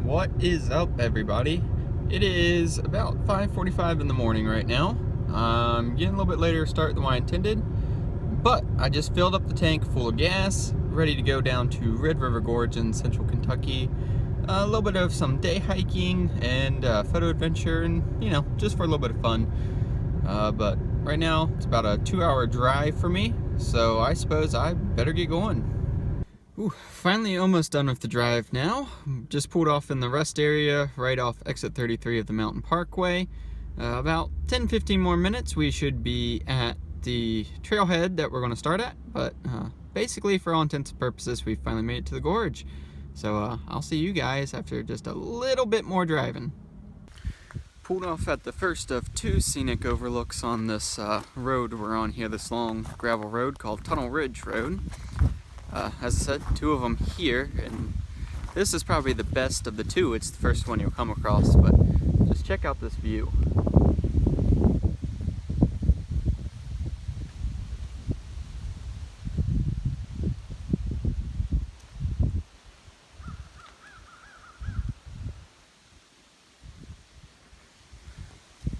What is up, everybody? It is about 5:45 in the morning right now. I'm getting a little bit later start than I intended, but I just filled up the tank full of gas, ready to go down to Red River Gorge in central Kentucky. A little bit of some day hiking and photo adventure, and just for a little bit of fun. But right now it's about a 2-hour drive for me, so I suppose I better get going. Ooh, finally almost done with the drive now. Just pulled off in the rest area right off exit 33 of the Mountain Parkway. About 10-15 more minutes we should be at the trailhead that we're going to start at, but basically for all intents and purposes we finally made it to the gorge. So I'll see you guys after just a little bit more driving. Pulled off at the first of two scenic overlooks on this road we're on here, this long gravel road called Tunnel Ridge Road. As I said, two of them here, and this is probably the best of the two. It's the first one you'll come across, but just check out this view.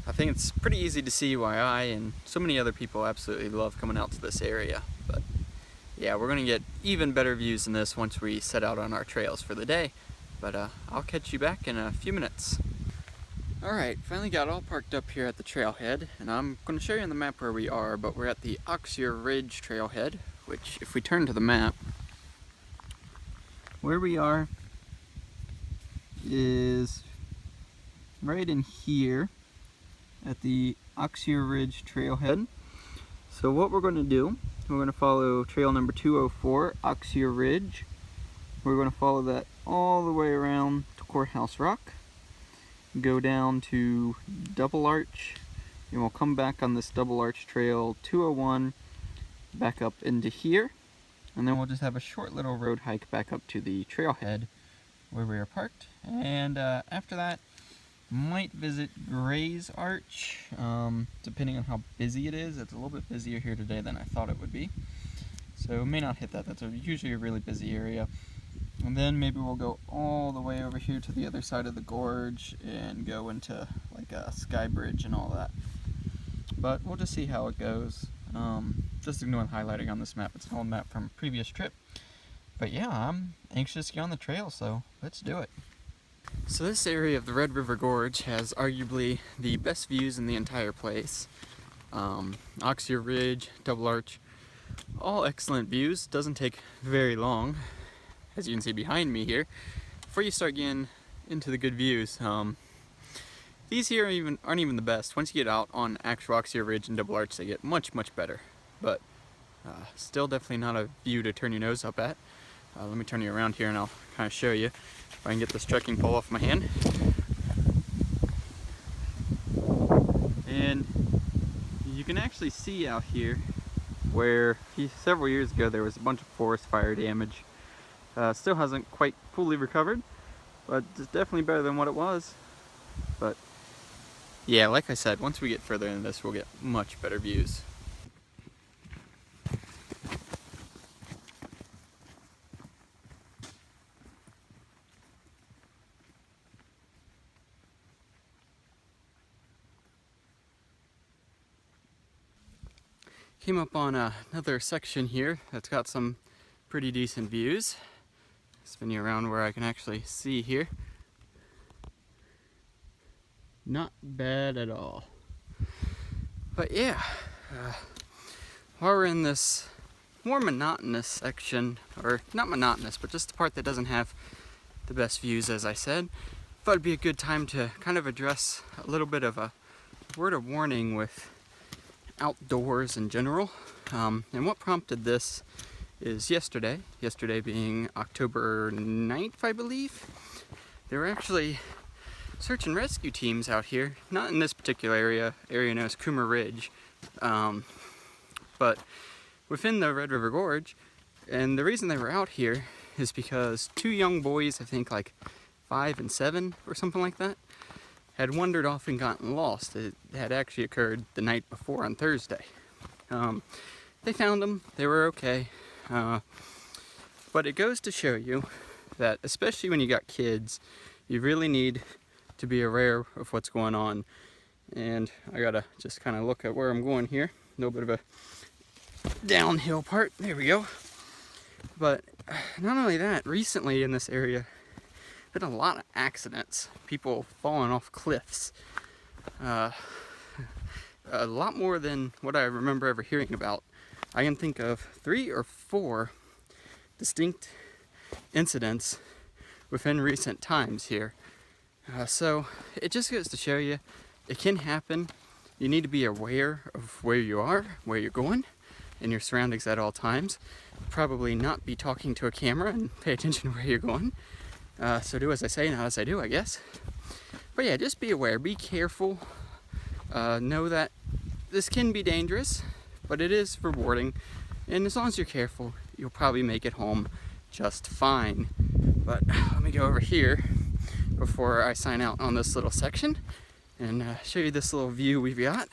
I think it's pretty easy to see why I and so many other people absolutely love coming out to this area, but yeah, we're going to get even better views than this once we set out on our trails for the day. But I'll catch you back in a few minutes. Alright, finally got all parked up here at the trailhead, and I'm going to show you on the map where we are, but we're at the Auxier Ridge trailhead, which if we turn to the map, where we are is right in here at the Auxier Ridge trailhead. So what we're going to do, we're going to follow trail number 204, Auxier Ridge. We're going to follow that all the way around to Courthouse Rock, go down to Double Arch, and we'll come back on this Double Arch trail 201 back up into here, and then we'll just have a short little road hike back up to the trailhead where we are parked, and after that might visit Gray's Arch, depending on how busy it is. It's a little bit busier here today than I thought it would be, so may not hit that. That's usually a really busy area. And then maybe we'll go all the way over here to the other side of the gorge and go into like a sky bridge and all that. But we'll just see how it goes. Just ignoring highlighting on this map. It's an old map from a previous trip. But yeah, I'm anxious to get on the trail, so let's do it. So this area of the Red River Gorge has arguably the best views in the entire place. Auxier Ridge, Double Arch, all excellent views. Doesn't take very long, as you can see behind me here, before you start getting into the good views. These here aren't even the best. Once you get out on actual Auxier Ridge and Double Arch, they get much better. But still definitely not a view to turn your nose up at. Let me turn you around here and I'll kind of show you if I can get this trekking pole off my hand. And you can actually see out here where several years ago there was a bunch of forest fire damage. Still hasn't quite fully recovered, but it's definitely better than what it was. But yeah, like I said, once we get further into this, we'll get much better views. Came up on another section here that's got some pretty decent views. Spin you around where I can actually see here. Not bad at all. But yeah, while we're in this more monotonous section, or not monotonous, but just the part that doesn't have the best views, as I said, thought it'd be a good time to kind of address a little bit of a word of warning with outdoors in general. And what prompted this is yesterday being October 9th, I believe, there were actually search and rescue teams out here, not in this particular area known as Coomer Ridge, but within the Red River Gorge. And the reason they were out here is because two young boys, I think like 5 and 7 or something like that, had wandered off and gotten lost. It had actually occurred the night before on Thursday. They found them, they were okay, but it goes to show you that especially when you got kids, you really need to be aware of what's going on. And I gotta just kind of look at where I'm going here. A little bit of a downhill part. There we go. But not only that, recently in this area, been a lot of accidents. People falling off cliffs. A lot more than what I remember ever hearing about. I can think of 3 or 4 distinct incidents within recent times here. So it just goes to show you, it can happen. You need to be aware of where you are, where you're going, and your surroundings at all times. Probably not be talking to a camera and pay attention to where you're going. So do as I say, not as I do, I guess. But yeah, just be aware, be careful. Know that this can be dangerous, but it is rewarding. And as long as you're careful, you'll probably make it home just fine. But let me go over here before I sign out on this little section and show you this little view we've got.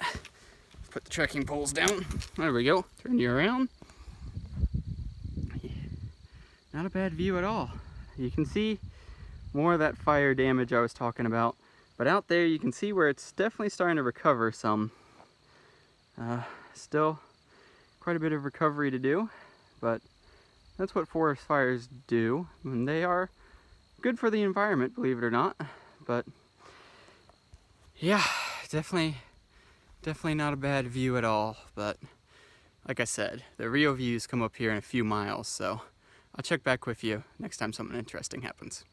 Put the trekking poles down. There we go. Turn you around. Not a bad view at all. You can see more of that fire damage I was talking about. But out there you can see where it's definitely starting to recover some. Still quite a bit of recovery to do, but that's what forest fires do. And they are good for the environment, believe it or not. But yeah, definitely not a bad view at all. But like I said, the real views come up here in a few miles, so I'll check back with you next time something interesting happens.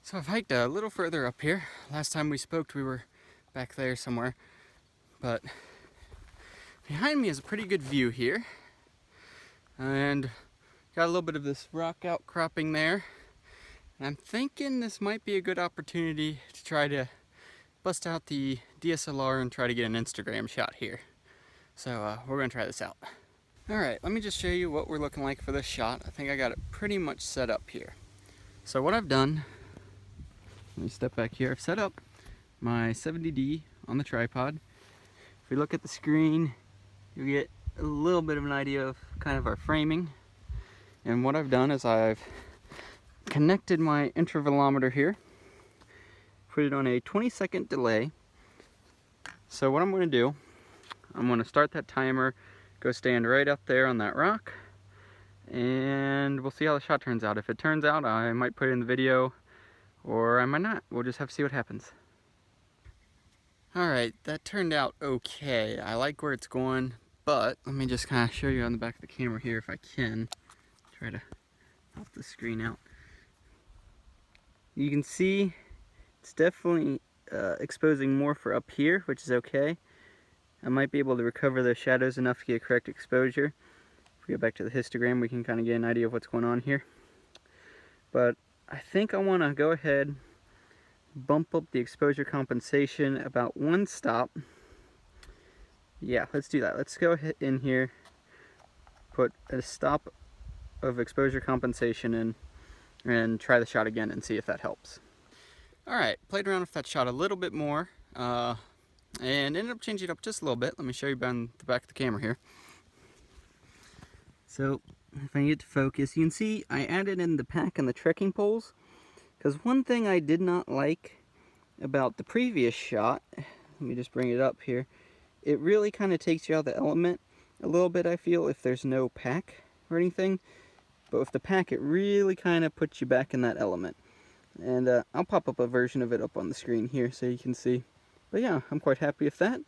So I've hiked a little further up here. Last time we spoke, we were back there somewhere. But behind me is a pretty good view here. And got a little bit of this rock outcropping there. And I'm thinking this might be a good opportunity to try to bust out the DSLR and try to get an Instagram shot here. So we're gonna try this out. All right, let me just show you what we're looking like for this shot. I think I got it pretty much set up here. So what I've done, let me step back here. I've set up my 70D on the tripod. If we look at the screen, you get a little bit of an idea of kind of our framing. And what I've done is I've connected my intervalometer here, put it on a 20-second delay. So what I'm going to do, I'm going to start that timer, go stand right up there on that rock, and we'll see how the shot turns out. If it turns out, I might put it in the video, or I might not. We'll just have to see what happens. Alright, that turned out okay. I like where it's going, but let me just kind of show you on the back of the camera here if I can. Try to pop the screen out. You can see it's definitely exposing more for up here, which is okay. I might be able to recover those shadows enough to get correct exposure. If we go back to the histogram, we can kind of get an idea of what's going on here. But I think I want to go ahead, bump up the exposure compensation about 1 stop. Yeah, let's do that. Let's go ahead in here, put a stop of exposure compensation in, and try the shot again and see if that helps. Alright, played around with that shot a little bit more, and ended up changing it up just a little bit. Let me show you on the back of the camera here. So, if I get to focus, you can see I added in the pack and the trekking poles, because one thing I did not like about the previous shot, let me just bring it up here, it really kind of takes you out of the element a little bit, I feel, if there's no pack or anything. But with the pack, it really kind of puts you back in that element. And I'll pop up a version of it up on the screen here so you can see. But yeah, I'm quite happy with that.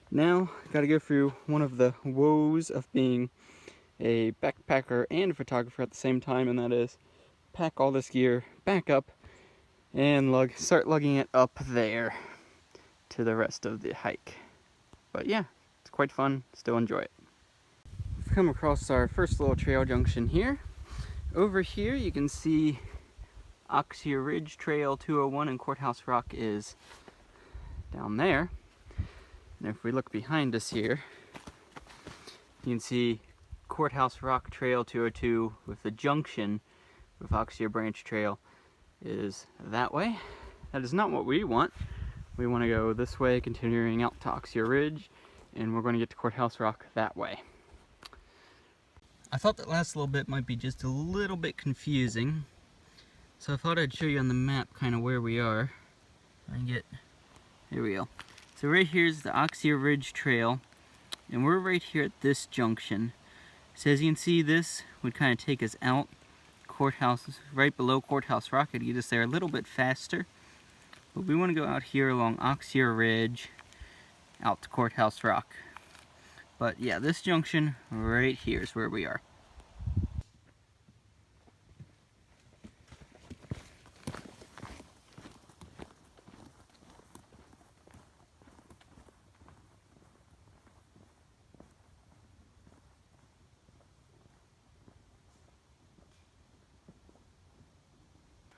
Now, I've got to go through one of the woes of being a backpacker and a photographer at the same time, and that is pack all this gear back up and start lugging it up there to the rest of the hike. But yeah, it's quite fun. Still enjoy it. We've come across our first little trail junction here. Over here you can see Auxier Ridge Trail 201 and Courthouse Rock is down there. And if we look behind us here, You can see Courthouse Rock Trail 202 with the junction with Auxier Branch Trail is that way. That is not what we want. We want to go this way, continuing out to Auxier Ridge, and we're going to get to Courthouse Rock that way. I thought that last little bit might be just a little bit confusing, so I thought I'd show you on the map kind of where we are. Here we go. So right here is the Auxier Ridge Trail, and we're right here at this junction. So as you can see, this would kind of take us out right below Courthouse Rock. It'd get us there a little bit faster, but we want to go out here along Auxier Ridge out to Courthouse Rock. But yeah, this junction right here is where we are.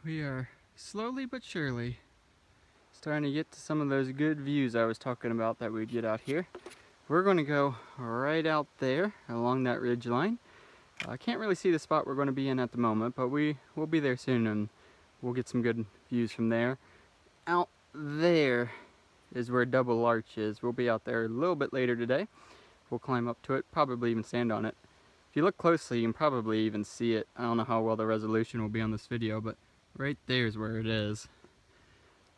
We are slowly but surely starting to get to some of those good views I was talking about that we'd get out here. We're going to go right out there along that ridge line. I can't really see the spot we're going to be in at the moment, but we'll be there soon and we'll get some good views from there. Out there is where Double Arch is. We'll be out there a little bit later today. We'll climb up to it, probably even stand on it. If you look closely, you can probably even see it. I don't know how well the resolution will be on this video, but right there is where it is.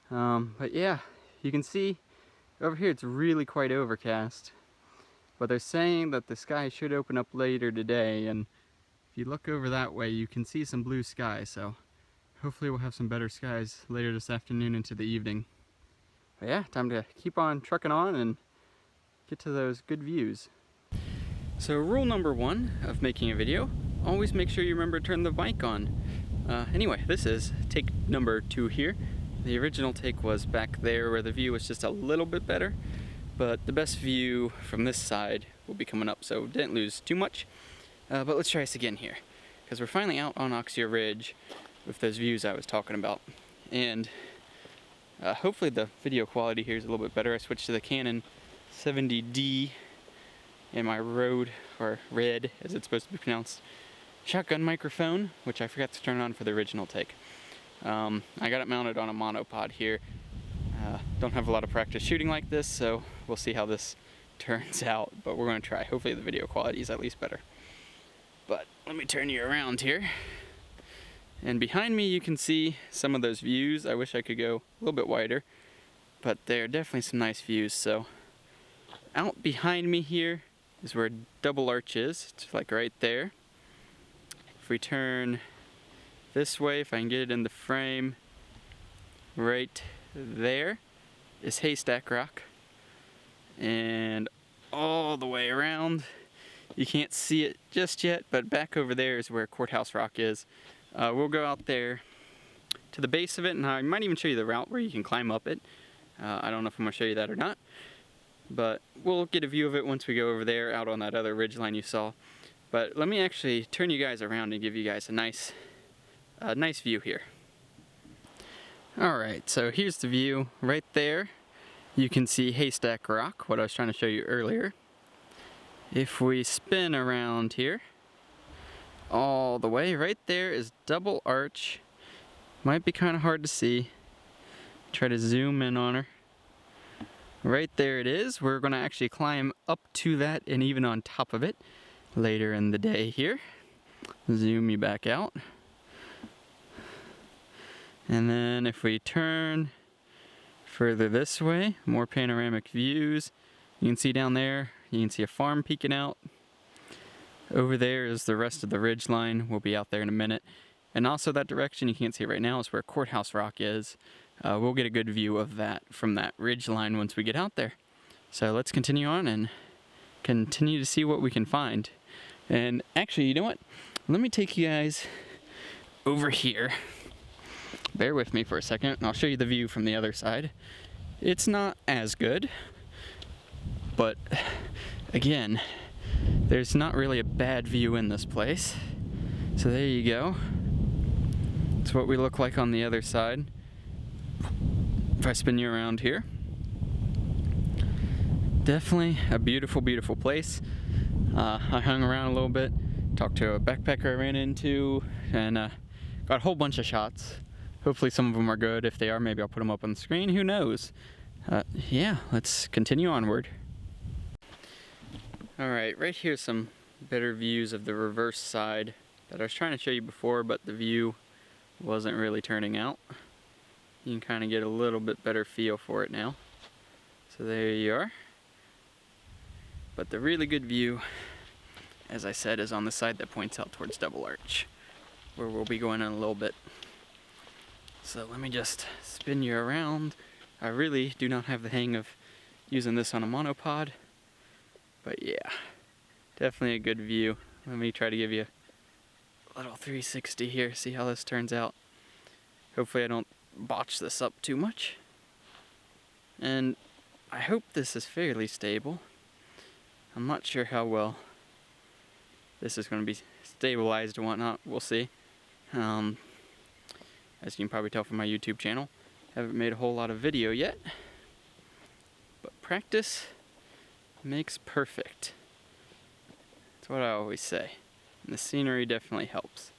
But yeah, you can see over here it's really quite overcast. But they're saying that the sky should open up later today, and if you look over that way you can see some blue sky, so hopefully we'll have some better skies later this afternoon into the evening. But yeah, time to keep on trucking on and get to those good views. So rule number 1 of making a video, always make sure you remember to turn the mic on. Anyway, this is take number 2 here. The original take was back there where the view was just a little bit better, but the best view from this side will be coming up, so didn't lose too much. But let's try this again here, because we're finally out on Auxier Ridge with those views I was talking about. And hopefully the video quality here is a little bit better. I switched to the Canon 70D and my Rode, or Red as it's supposed to be pronounced, shotgun microphone, which I forgot to turn on for the original take. I got it mounted on a monopod here. Don't have a lot of practice shooting like this, so we'll see how this turns out, but we're going to try. Hopefully the video quality is at least better. But let me turn you around here. And behind me you can see some of those views. I wish I could go a little bit wider, but there are definitely some nice views. So out behind me here is where Double Arch is. It's like right there. If we turn this way, if I can get it in the frame, right there is Haystack Rock, and all the way around, you can't see it just yet, but back over there is where Courthouse Rock is. We'll go out there to the base of it, and I might even show you the route where you can climb up it. I don't know if I'm going to show you that or not, but we'll get a view of it once we go over there out on that other ridge line you saw. But let me actually turn you guys around and give you guys a nice view here. Alright, so here's the view. Right there you can see Haystack Rock, what I was trying to show you earlier. If we spin around here all the way, right there is Double Arch. Might be kind of hard to see. Try to zoom in on her. Right there it is. We're going to actually climb up to that and even on top of it later in the day here. Zoom you back out. And then if we turn further this way, more panoramic views. You can see down there, you can see a farm peeking out. Over there is the rest of the ridge line. We'll be out there in a minute. And also that direction, you can't see it right now, is where Courthouse Rock is. We'll get a good view of that from that ridge line once we get out there. So let's continue on and continue to see what we can find. And actually, you know what? Let me take you guys over here. Bear with me for a second, and I'll show you the view from the other side. It's not as good, but again, there's not really a bad view in this place. So there you go. It's what we look like on the other side. If I spin you around here. definitely a beautiful, beautiful place. I hung around a little bit, talked to a backpacker I ran into, and got a whole bunch of shots. Hopefully some of them are good. If they are, maybe I'll put them up on the screen. Who knows? Yeah, let's continue onward. Alright, right here's some better views of the reverse side that I was trying to show you before, but the view wasn't really turning out. You can kind of get a little bit better feel for it now. So there you are. But the really good view, as I said, is on the side that points out towards Double Arch, where we'll be going in a little bit. So let me just spin you around. I really do not have the hang of using this on a monopod, but yeah, definitely a good view. Let me try to give you a little 360 here, see how this turns out. Hopefully I don't botch this up too much. And I hope this is fairly stable. I'm not sure how well this is going to be stabilized and whatnot. We'll see. As you can probably tell from my YouTube channel, haven't made a whole lot of video yet. But practice makes perfect. That's what I always say. And the scenery definitely helps.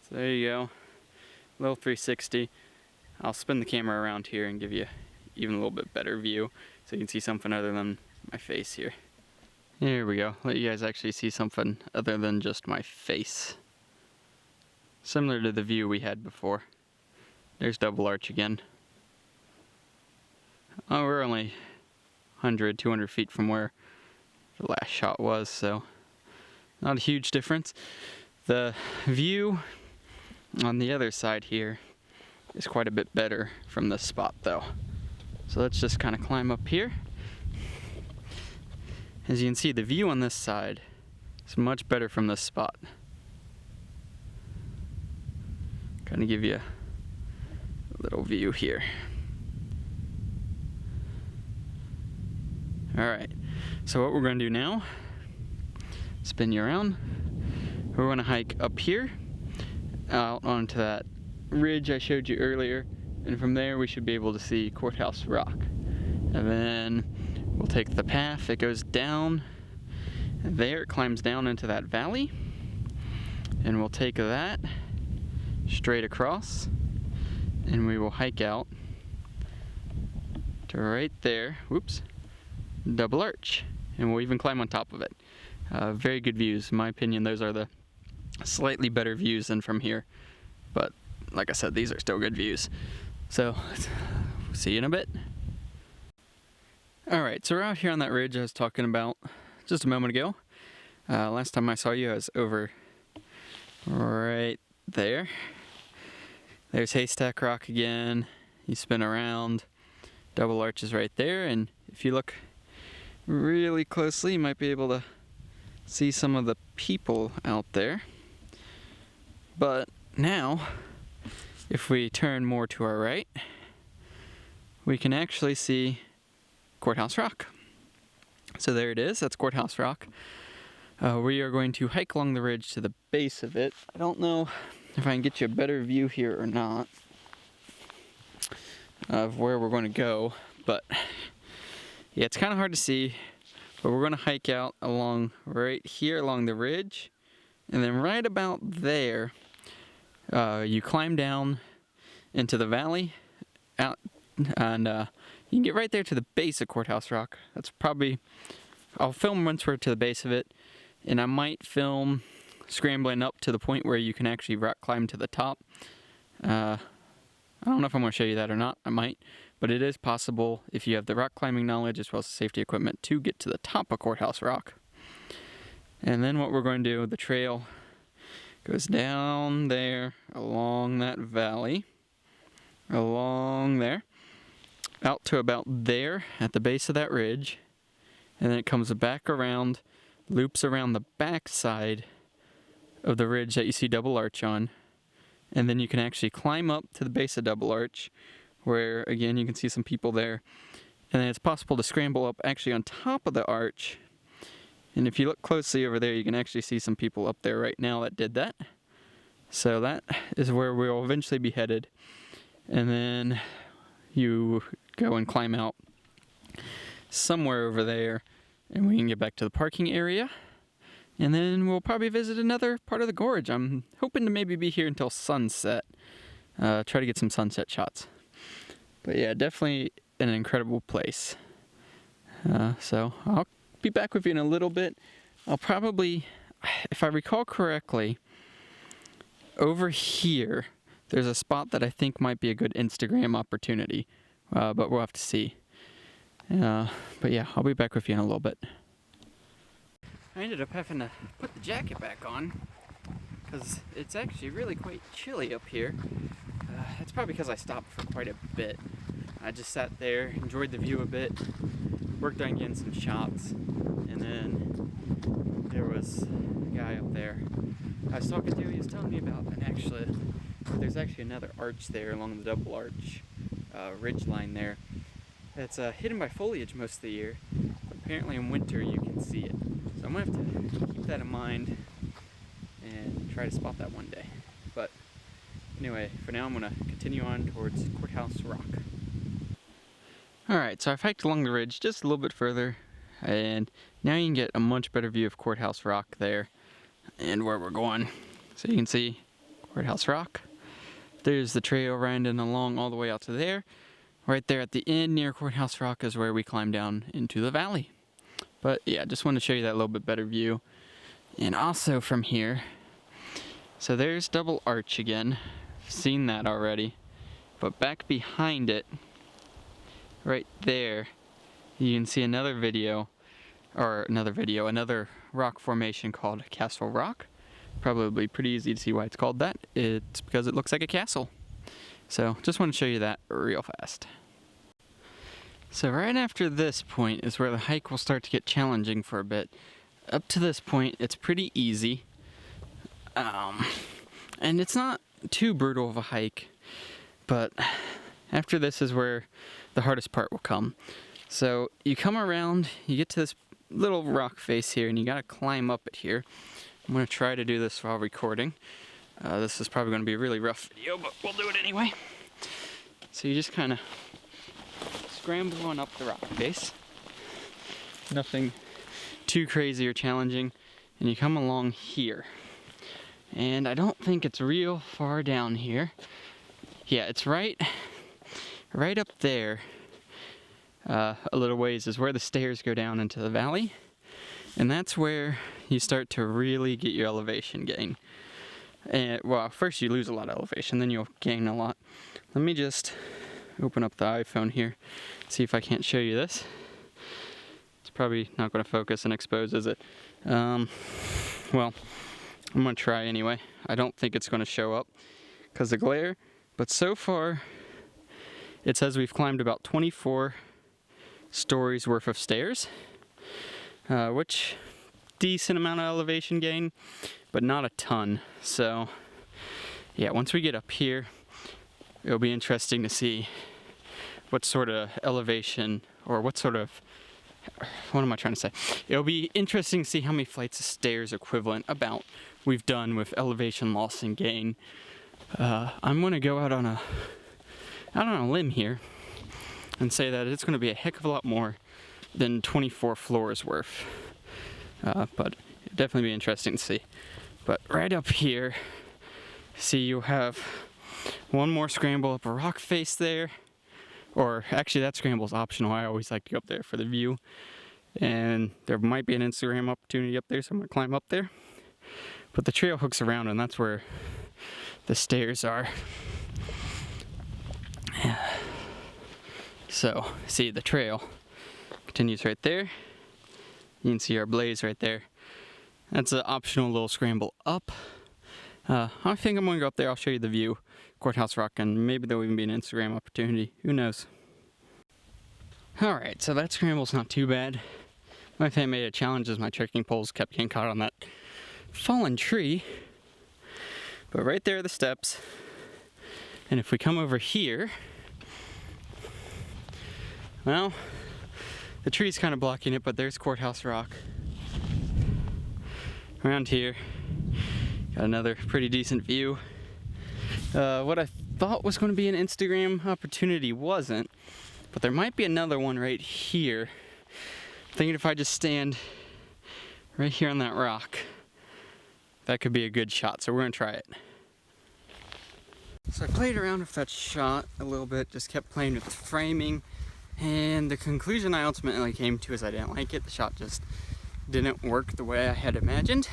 So there you go. Little 360. I'll spin the camera around here and give you even a little bit better view so you can see something other than my face here. Here we go. Let you guys actually see something other than just my face. Similar to the view we had before. There's Double Arch again. Oh, we're only 100, 200 feet from where the last shot was, so not a huge difference. The view on the other side here is quite a bit better from this spot though. So let's just kind of climb up here. As you can see, the view on this side is much better from this spot. Kind of give you a little view here. Alright, so what we're going to do now, spin you around. We're going to hike up here, out onto that ridge I showed you earlier, and from there we should be able to see Courthouse Rock. And then we'll take the path that goes down there, it climbs down into that valley, and we'll take that straight across, and we will hike out to right there, whoops, Double Arch, and we'll even climb on top of it. Very good views. In my opinion, those are the slightly better views than from here, but like I said, these are still good views. So, see you in a bit. Alright, so we're out here on that ridge I was talking about just a moment ago. Last time I saw you, I was over right there. There's Haystack Rock again. You spin around. Double Arch is right there, and if you look really closely, you might be able to see some of the people out there. But now, if we turn more to our right, we can actually see Courthouse Rock. So there it is, that's Courthouse Rock. We are going to hike along the ridge to the base of it. I don't know if I can get you a better view here or not of where we're going to go, but yeah, it's kind of hard to see, but we're going to hike out along right here along the ridge, and then right about there you climb down into the valley out, and you can get right there to the base of Courthouse Rock. That's probably, I'll film once we're to the base of it, and I might film scrambling up to the point where you can actually rock climb to the top. I don't know if I'm going to show you that or not. I might, but it is possible if you have the rock climbing knowledge as well as the safety equipment to get to the top of Courthouse Rock. And then what we're going to do, the trail goes down there along that valley, along there, out to about there at the base of that ridge, and then it comes back around, loops around the back side of the ridge that you see Double Arch on, and then you can actually climb up to the base of Double Arch, where again you can see some people there, and then it's possible to scramble up actually on top of the arch, and if you look closely over there you can actually see some people up there right now that did that. So that is where we'll eventually be headed, and then you go and climb out somewhere over there, and we can get back to the parking area. And then we'll probably visit another part of the gorge. I'm hoping to maybe be here until sunset. Try to get some sunset shots. But yeah, definitely an incredible place. So I'll be back with you in a little bit. I'll probably, if I recall correctly, over here, there's a spot that I think might be a good Instagram opportunity. But we'll have to see. But yeah, I'll be back with you in a little bit. I ended up having to put the jacket back on because it's actually really quite chilly up here. It's probably because I stopped for quite a bit. I just sat there, enjoyed the view a bit, worked on getting some shots, and then there was a guy up there I was talking to. He was telling me about, and actually, there's actually another arch there along the double arch ridge line there. It's hidden by foliage most of the year, but apparently in winter you can see it. So I'm going to have to keep that in mind and try to spot that one day. But anyway, for now I'm going to continue on towards Courthouse Rock. Alright, so I've hiked along the ridge just a little bit further, and now you can get a much better view of Courthouse Rock there and where we're going. So you can see Courthouse Rock. There's the trail winding along all the way out to there. Right there at the end near Courthouse Rock is where we climb down into the valley. But yeah, just wanted to show you that little bit better view. And also from here, so there's Double Arch again. Seen that already. But back behind it, right there, you can see another rock formation called Castle Rock. Probably pretty easy to see why it's called that. It's because it looks like a castle. So just want to show you that real fast. So right after this point is where the hike will start to get challenging for a bit. Up to this point, it's pretty easy. And it's not too brutal of a hike, but after this is where the hardest part will come. So you come around, you get to this little rock face here, and you gotta climb up it here. I'm gonna try to do this while recording. This is probably gonna be a really rough video, but we'll do it anyway. So you just kind of scramble on up the rock face. Nothing too crazy or challenging. And you come along here. And I don't think it's real far down here. Yeah, it's right up there. A little ways is where the stairs go down into the valley. And that's where you start to really get your elevation gain. And, well, first you lose a lot of elevation, then you'll gain a lot. Let me just open up the iPhone here, see if I can't show you this. It's probably not going to focus and expose, is it? Well, I'm going to try anyway. I don't think it's going to show up because of the glare, but so far it says we've climbed about 24 stories worth of stairs, which decent amount of elevation gain, but not a ton. So yeah, once we get up here, it'll be interesting to see what sort of elevation, or what am I trying to say? It'll be interesting to see how many flights of stairs equivalent about we've done with elevation loss and gain. I'm going to go out on a limb here and say that it's going to be a heck of a lot more than 24 floors worth. But it'll definitely be interesting to see. But right up here, see, you have one more scramble up a rock face there. Or actually, that scramble is optional. I always like to go up there for the view. And there might be an Instagram opportunity up there, so I'm going to climb up there. But the trail hooks around, and that's where the stairs are. So, see, the trail continues right there. You can see our blaze right there. That's an optional little scramble up. I think I'm going to go up there. I'll show you the view, Courthouse Rock, and maybe there'll even be an Instagram opportunity. Who knows? Alright, so that scramble's not too bad. My thing made a challenge as my trekking poles kept getting caught on that fallen tree. But right there are the steps. And if we come over here, well, the tree's kind of blocking it, but there's Courthouse Rock. Around here, got another pretty decent view. What I thought was going to be an Instagram opportunity wasn't, but there might be another one right here Thinking if I just stand right here on that rock, that could be a good shot, so we're gonna try it. So I played around with that shot a little bit, just kept playing with the framing, and the conclusion I ultimately came to is I didn't like it. The shot just didn't work the way I had imagined.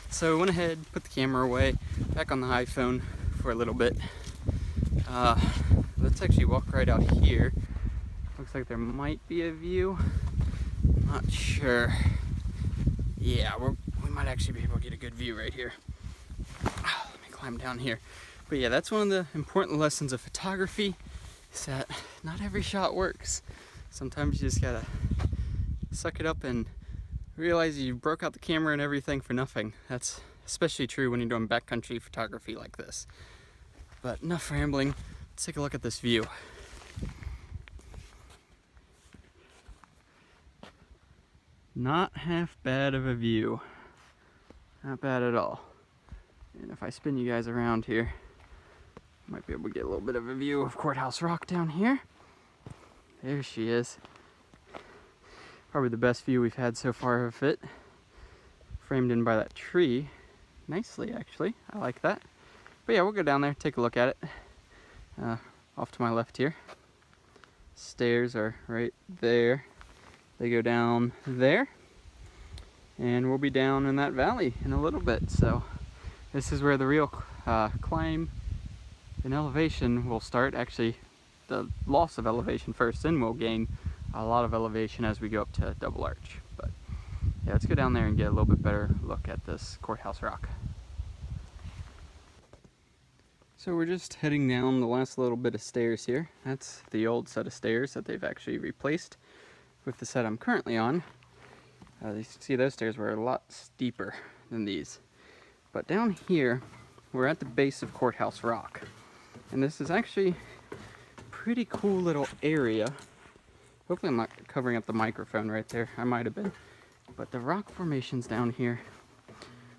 So I went ahead, put the camera away, back on the iPhone for a little bit. Let's actually walk right out here. Looks like there might be a view. Not sure. Yeah, we might actually be able to get a good view right here. Let me climb down here. But yeah, that's one of the important lessons of photography, is that not every shot works. Sometimes you just gotta suck it up and realize you broke out the camera and everything for nothing. That's especially true when you're doing backcountry photography like this. But enough rambling, let's take a look at this view. Not half bad of a view. Not bad at all. And if I spin you guys around here, might be able to get a little bit of a view of Courthouse Rock down here. There she is. Probably the best view we've had so far of it. Framed in by that tree. Nicely, actually. I like that. But yeah, we'll go down there, take a look at it. Off to my left here. Stairs are right there. They go down there. And we'll be down in that valley in a little bit. So this is where the real climb and elevation will start. Actually, the loss of elevation first, then we'll gain a lot of elevation as we go up to Double Arch. But yeah, let's go down there and get a little bit better look at this Courthouse Rock. So we're just heading down the last little bit of stairs here. That's the old set of stairs that they've actually replaced with the set I'm currently on. You can see those stairs were a lot steeper than these. But down here, we're at the base of Courthouse Rock. And this is actually a pretty cool little area. Hopefully I'm not covering up the microphone right there. I might have been. But the rock formations down here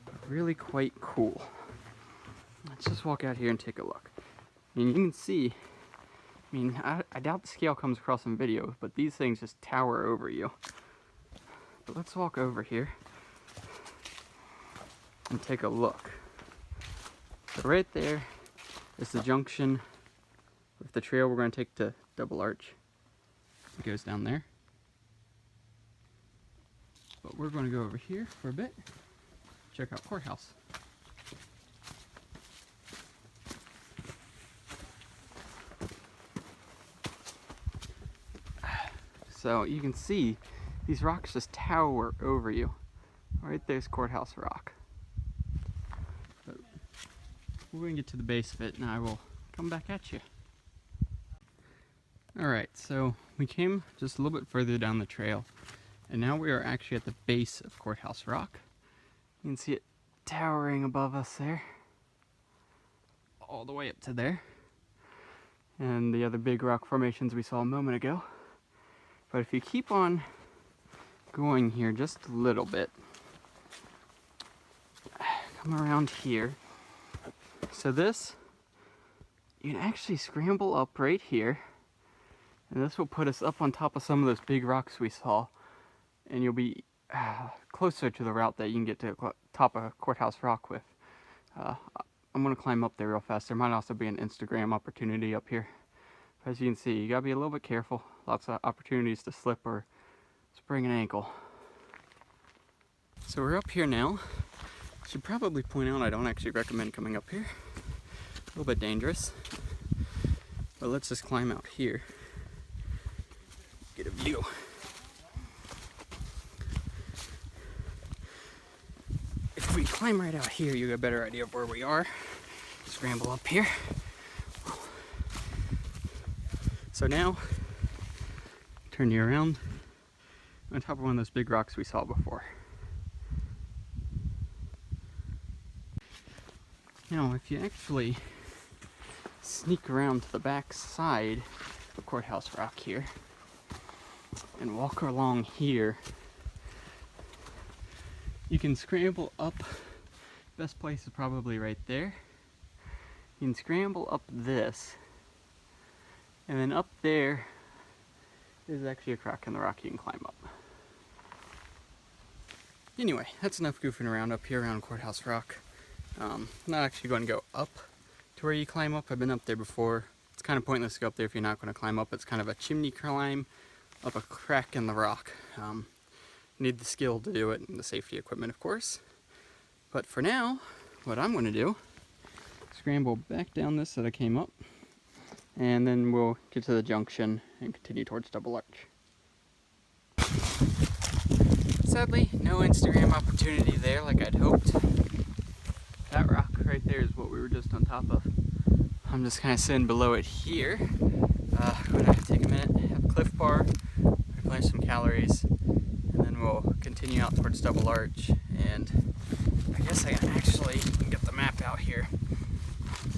are really quite cool. Let's just walk out here and take a look. I mean, you can see, I doubt the scale comes across in video, but these things just tower over you. But let's walk over here and take a look. So right there is the junction with the trail we're going to take to Double Arch. It goes down there. But we're going to go over here for a bit, check out Courthouse. So you can see these rocks just tower over you. Right there's Courthouse Rock. But we're going to get to the base of it and I will come back at you. Alright, so we came just a little bit further down the trail and now we are actually at the base of Courthouse Rock. You can see it towering above us there. All the way up to there. And the other big rock formations we saw a moment ago. But if you keep on going here just a little bit, come around here. So this, you can actually scramble up right here, and this will put us up on top of some of those big rocks we saw, and you'll be closer to the route that you can get to the top of Courthouse Rock with. I'm going to climb up there real fast. There might also be an Instagram opportunity up here. As you can see, you gotta be a little bit careful. Lots of opportunities to slip or sprain an ankle. So we're up here now. Should probably point out I don't actually recommend coming up here. A little bit dangerous. But let's just climb out here. Get a view. If we climb right out here, you get a better idea of where we are. Scramble up here. So now, turn you around on top of one of those big rocks we saw before. Now, if you actually sneak around to the back side of Courthouse Rock here and walk along here, you can scramble up. Best place is probably right there. You can scramble up this. And then up there is actually a crack in the rock you can climb up. Anyway, that's enough goofing around up here around Courthouse Rock. I'm not actually going to go up to where you climb up. I've been up there before. It's kind of pointless to go up there if you're not going to climb up. It's kind of a chimney climb up a crack in the rock. Need the skill to do it and the safety equipment, of course. But for now, what I'm going to do, scramble back down this that I came up, and then we'll get to the junction and continue towards Double Arch. Sadly, no Instagram opportunity there like I'd hoped. That rock right there is what we were just on top of. I'm just kind of sitting below it here. I'm going to take a minute, have a Cliff Bar, replenish some calories, and then we'll continue out towards Double Arch. And I guess I can actually get the map out here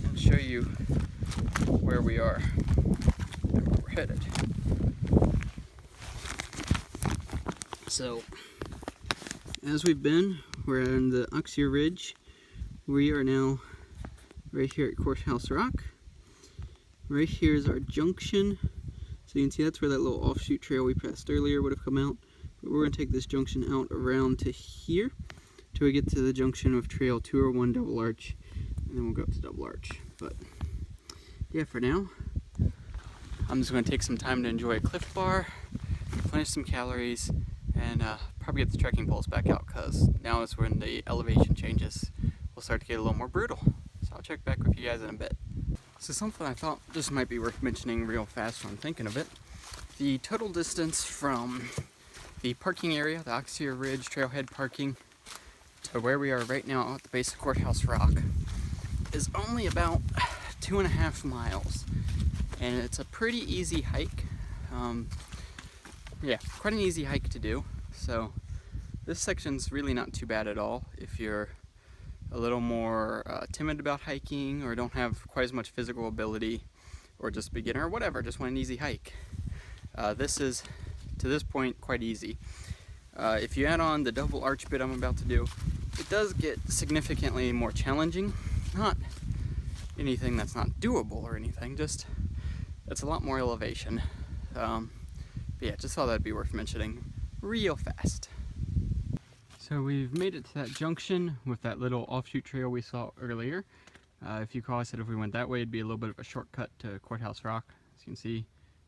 and show you where we are and where we're headed. So, as we've been, we're on the Auxier Ridge. We are now right here at Courthouse Rock. Right here is our junction. So you can see that's where that little offshoot trail we passed earlier would have come out. But we're going to take this junction out around to here till we get to the junction of Trail 201 Double Arch. And then we'll go up to Double Arch. But yeah, for now, I'm just going to take some time to enjoy a Cliff Bar, replenish some calories, and probably get the trekking poles back out, because now is when the elevation changes. We'll start to get a little more brutal. So I'll check back with you guys in a bit. So something I thought this might be worth mentioning real fast when I'm thinking of it. The total distance from the parking area, the Auxier Ridge Trailhead parking, to where we are right now at the base of Courthouse Rock is only about 2.5 miles. And it's a pretty easy hike. Yeah, quite an easy hike to do. So this section's really not too bad at all if you're a little more timid about hiking, or don't have quite as much physical ability, or just beginner, or whatever, just want an easy hike. This is, to this point, quite easy. If you add on the double arch bit I'm about to do, it does get significantly more challenging. Not anything that's not doable or anything, just it's a lot more elevation. But yeah, just thought that'd be worth mentioning real fast. So we've made it to that junction with that little offshoot trail we saw earlier. If you recall, I said if we went that way, it'd be a little bit of a shortcut to Courthouse Rock. As you can see,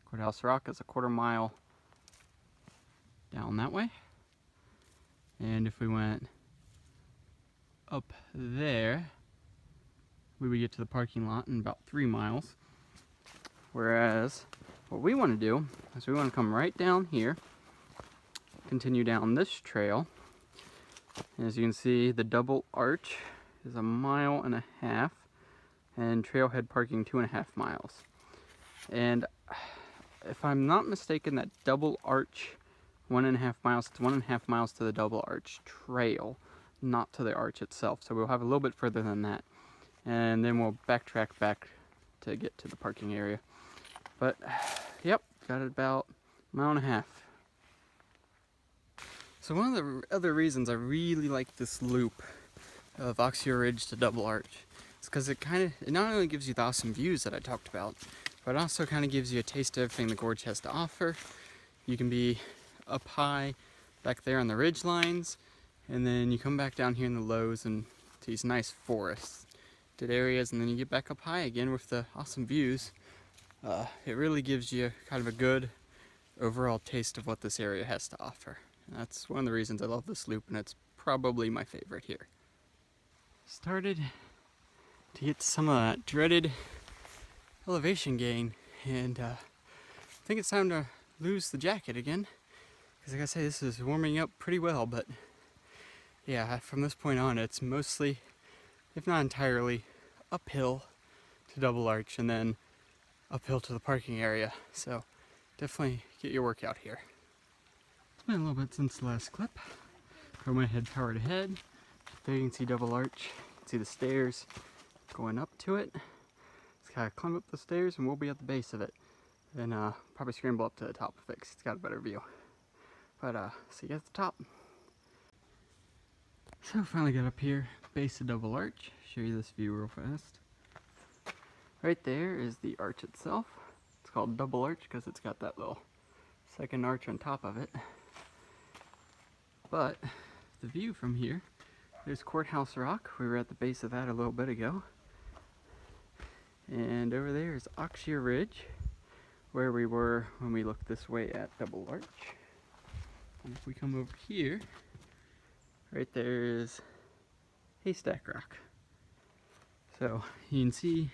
Courthouse Rock is a 1/4 mile down that way. And if we went up there, we would get to the parking lot in about 3 miles. Whereas what we want to do is we want to come right down here, continue down this trail. And as you can see, the double arch is 1.5 miles, and trailhead parking 2.5 miles. And if I'm not mistaken, that double arch 1.5 miles, it's 1.5 miles to the double arch trail, not to the arch itself. So we'll have a little bit further than that. And then we'll backtrack back to get to the parking area. But yep, got about 1.5 miles. So one of the other reasons I really like this loop of Auxier Ridge to Double Arch is because it not only gives you the awesome views that I talked about, but it also kind of gives you a taste of everything the gorge has to offer. You can be up high back there on the ridge lines, and then you come back down here in the lows and these nice forested areas, and then you get back up high again with the awesome views. It really gives you kind of a good overall taste of what this area has to offer. And that's one of the reasons I love this loop, and it's probably my favorite here. Started to get some of that dreaded elevation gain, and I think it's time to lose the jacket again, because like I say, this is warming up pretty well. But yeah, from this point on, it's mostly, if not entirely, uphill to Double Arch and then uphill to the parking area. So definitely get your workout here. It's been a little bit since the last clip. Throw my head powered ahead. There you can see Double Arch. You can see the stairs going up to it. Just gotta climb up the stairs and we'll be at the base of it. Then probably scramble up to the top of it because it's got a better view. But see you at the top. So finally got up here, base of Double Arch. Show you this view real fast. Right there is the arch itself. It's called Double Arch because it's got that little second arch on top of it. But the view from here. There's Courthouse Rock. We were at the base of that a little bit ago. And over there is Auxier Ridge, where we were when we looked this way at Double Arch. And if we come over here, right there is Haystack Rock. So you can see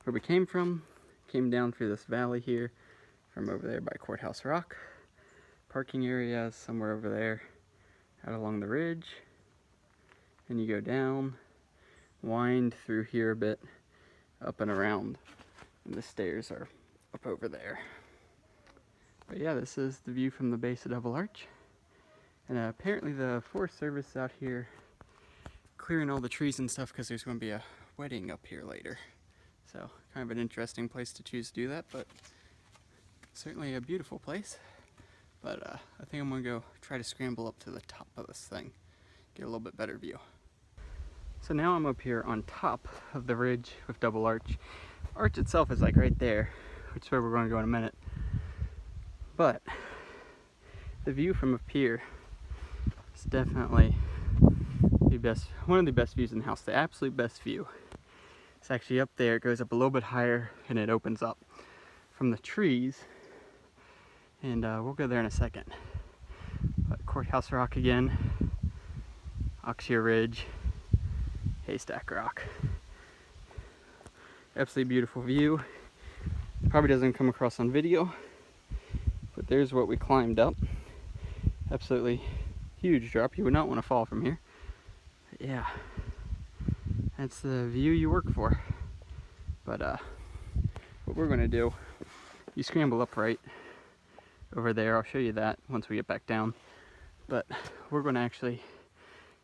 where we came from. Came down through this valley here from over there by Courthouse Rock. Parking area is somewhere over there out along the ridge. And you go down, wind through here a bit, up and around. And the stairs are up over there. But yeah, this is the view from the base of Double Arch. And apparently the Forest Service out here clearing all the trees and stuff because there's going to be a wedding up here later. So kind of an interesting place to choose to do that, but certainly a beautiful place. But I think I'm going to go try to scramble up to the top of this thing, get a little bit better view. So now I'm up here on top of the ridge with Double Arch. Arch itself is like right there, which is where we're going to go in a minute. But the view from up here is definitely the best, one of the best views in the house, the absolute best view. It's actually up there, it goes up a little bit higher and it opens up from the trees. And we'll go there in a second. But Courthouse Rock again, Auxier Ridge, Haystack Rock. Absolutely beautiful view. Probably doesn't come across on video, but there's what we climbed up. Absolutely huge drop. You would not want to fall from here. But yeah, that's the view you work for. But what we're gonna do, you scramble up right over there. I'll show you that once we get back down. But we're gonna actually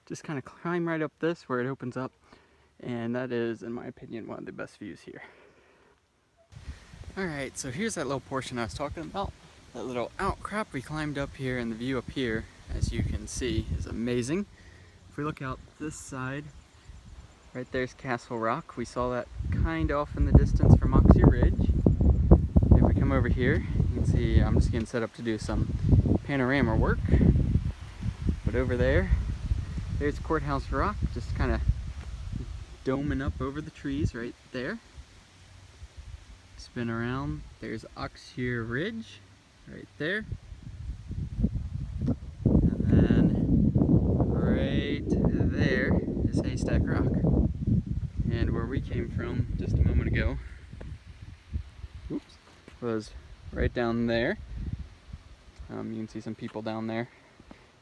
just kind of climb right up this where it opens up. And that is, in my opinion, one of the best views here. Alright, so here's that little portion I was talking about. That little outcrop we climbed up here, and the view up here, as you can see, is amazing. If we look out this side, right there's Castle Rock. We saw that kind of off in the distance from Auxier Ridge. If we come over here, you can see I'm just getting set up to do some panorama work. But over there, there's Courthouse Rock, just kind of doming up over the trees right there. Spin around, there's Auxier Ridge right there. And then right there is Haystack Rock. And where we came from just a moment ago, oops, was right down there. You can see some people down there.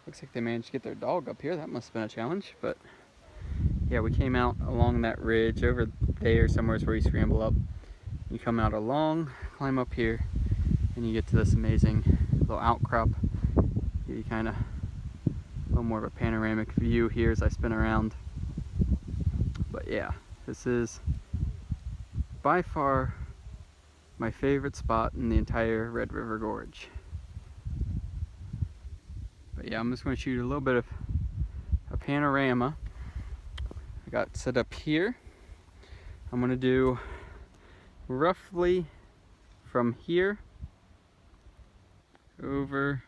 Looks like they managed to get their dog up here. That must have been a challenge, but yeah, we came out along that ridge over there somewhere is where you scramble up. You come out along, climb up here, and you get to this amazing little outcrop. You kind of a little more of a panoramic view here as I spin around. But yeah, this is by far my favorite spot in the entire Red River Gorge. But yeah, I'm just going to shoot a little bit of a panorama. I got set up here. I'm going to do roughly from here over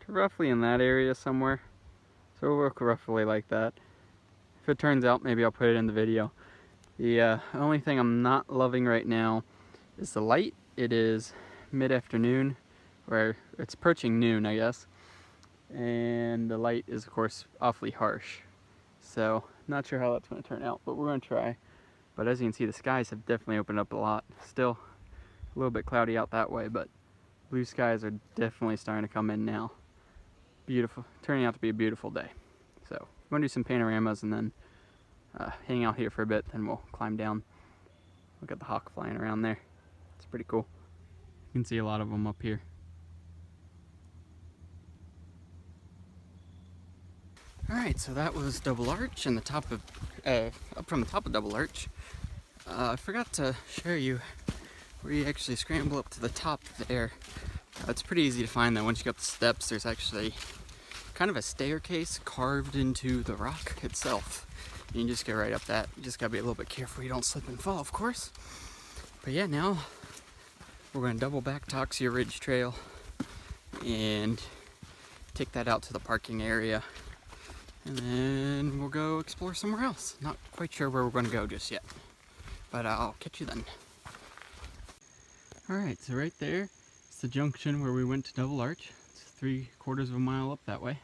to roughly in that area somewhere. So we'll work roughly like that. If it turns out, maybe I'll put it in the video. The only thing I'm not loving right now is the light. It is mid-afternoon, or it's approaching noon, I guess. And the light is, of course, awfully harsh. So, not sure how that's going to turn out, but we're going to try. But as you can see, the skies have definitely opened up a lot. Still a little bit cloudy out that way, but blue skies are definitely starting to come in now. Beautiful, turning out to be a beautiful day. So, I'm going to do some panoramas and then hang out here for a bit, then we'll climb down. Look at the hawk flying around there. It's pretty cool. You can see a lot of them up here. Alright, so that was Double Arch and the top of, up from the top of Double Arch. I forgot to show you where you actually scramble up to the top there. It's pretty easy to find that once you go up the steps, there's actually kind of a staircase carved into the rock itself. You can just go right up that. You just gotta be a little bit careful you don't slip and fall, of course. But yeah, now we're gonna double back to Auxier Ridge Trail and take that out to the parking area. and then we'll go explore somewhere else. Not quite sure where we're going to go just yet, but I'll catch you then. Alright, so right there is the junction where we went to Double Arch. It's 3/4 of a mile up that way.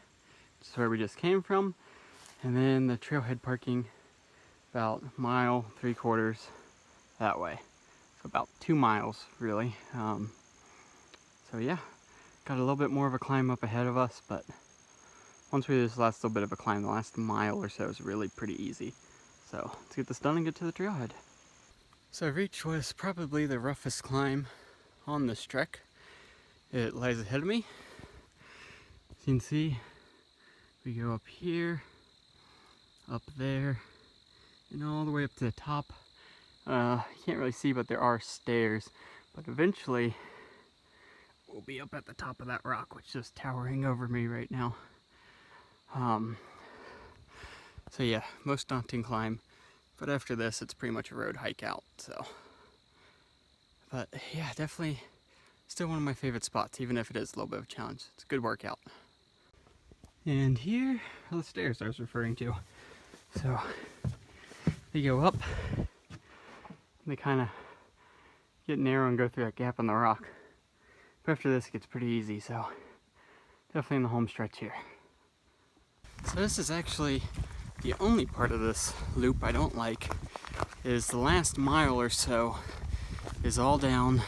This is where we just came from, and then the trailhead parking about 1 3/4 miles that way. So about 2 miles really. So yeah, got a little bit more of a climb up ahead of us, but once we do this last little bit of a climb, the last mile or so is really pretty easy. So let's get this done and get to the trailhead. So Reach was probably the roughest climb on this trek. It lies ahead of me. As you can see, we go up here, up there, and all the way up to the top. You can't really see, but there are stairs. But eventually, we'll be up at the top of that rock, which is just towering over me right now. So yeah, most daunting climb. But after this, it's pretty much a road hike out, so. But yeah, definitely still one of my favorite spots, even if it is a little bit of a challenge. It's a good workout. And here are the stairs I was referring to. So, they go up. They kind of get narrow and go through that gap in the rock. But after this, it gets pretty easy, so definitely in the home stretch here. So this is actually the only part of this loop I don't like, is the last mile or so is all down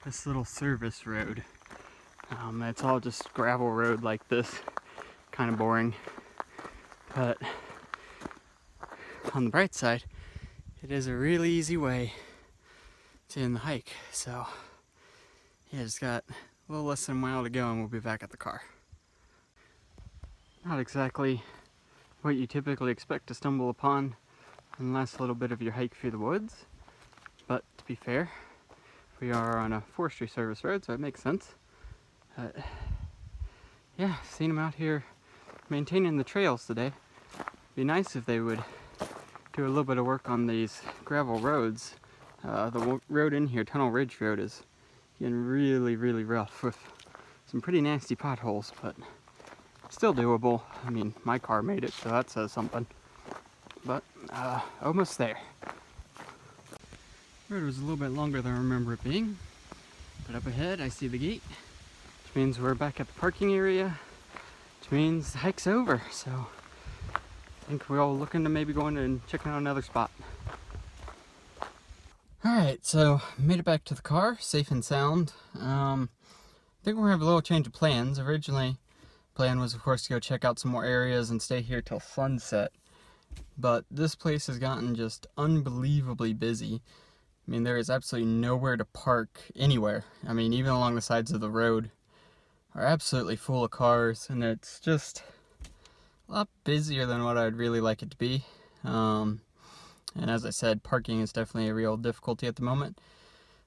this little service road. It's all just gravel road like this, kind of boring. But on the bright side, it is a really easy way to end the hike. So yeah, just got a little less than a mile to go and we'll be back at the car. Not exactly what you typically expect to stumble upon in the last little bit of your hike through the woods, but to be fair, we are on a forestry service road, so it makes sense. But yeah, seeing them out here maintaining the trails today. Be nice if they would do a little bit of work on these gravel roads. The road in here, Tunnel Ridge Road, is getting really, really rough with some pretty nasty potholes, but still doable. I mean, my car made it, so that says something. But almost there. The road was a little bit longer than I remember it being, but up ahead I see the gate, which means we're back at the parking area, which means the hike's over. So I think we're all looking to maybe going and checking out another spot. Alright, so made it back to the car, safe and sound. I think we're gonna have a little change of plans. Originally, plan was, of course, to go check out some more areas and stay here till sunset. But this place has gotten just unbelievably busy. I mean, there is absolutely nowhere to park anywhere. I mean, even along the sides of the road are absolutely full of cars, and it's just a lot busier than what I'd really like it to be. And as I said, parking is definitely a real difficulty at the moment.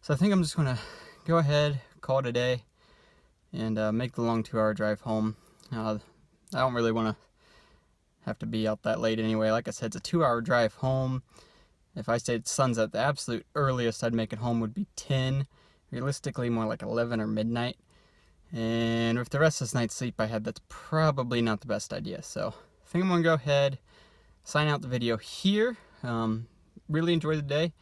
So I think I'm just going to go ahead, call it a day, and make the long 2-hour drive home. I don't really want to have to be out that late anyway. Like I said, it's a 2-hour drive home. If I stayed at sunset, the absolute earliest I'd make it home would be 10. Realistically, more like 11 or midnight. And with the rest of this night's sleep I had, that's probably not the best idea. So I think I'm going to go ahead, sign out the video here. Really enjoyed the day.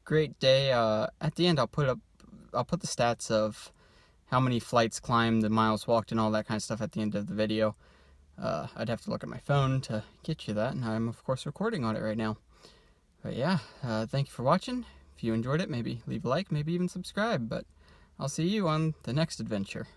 Great day. At the end, I'll put the stats of how many flights climbed, the miles walked, and all that kind of stuff at the end of the video. I'd have to look at my phone to get you that, and I'm of course recording on it right now. But yeah, thank you for watching. If you enjoyed it, maybe leave a like, maybe even subscribe, but I'll see you on the next adventure.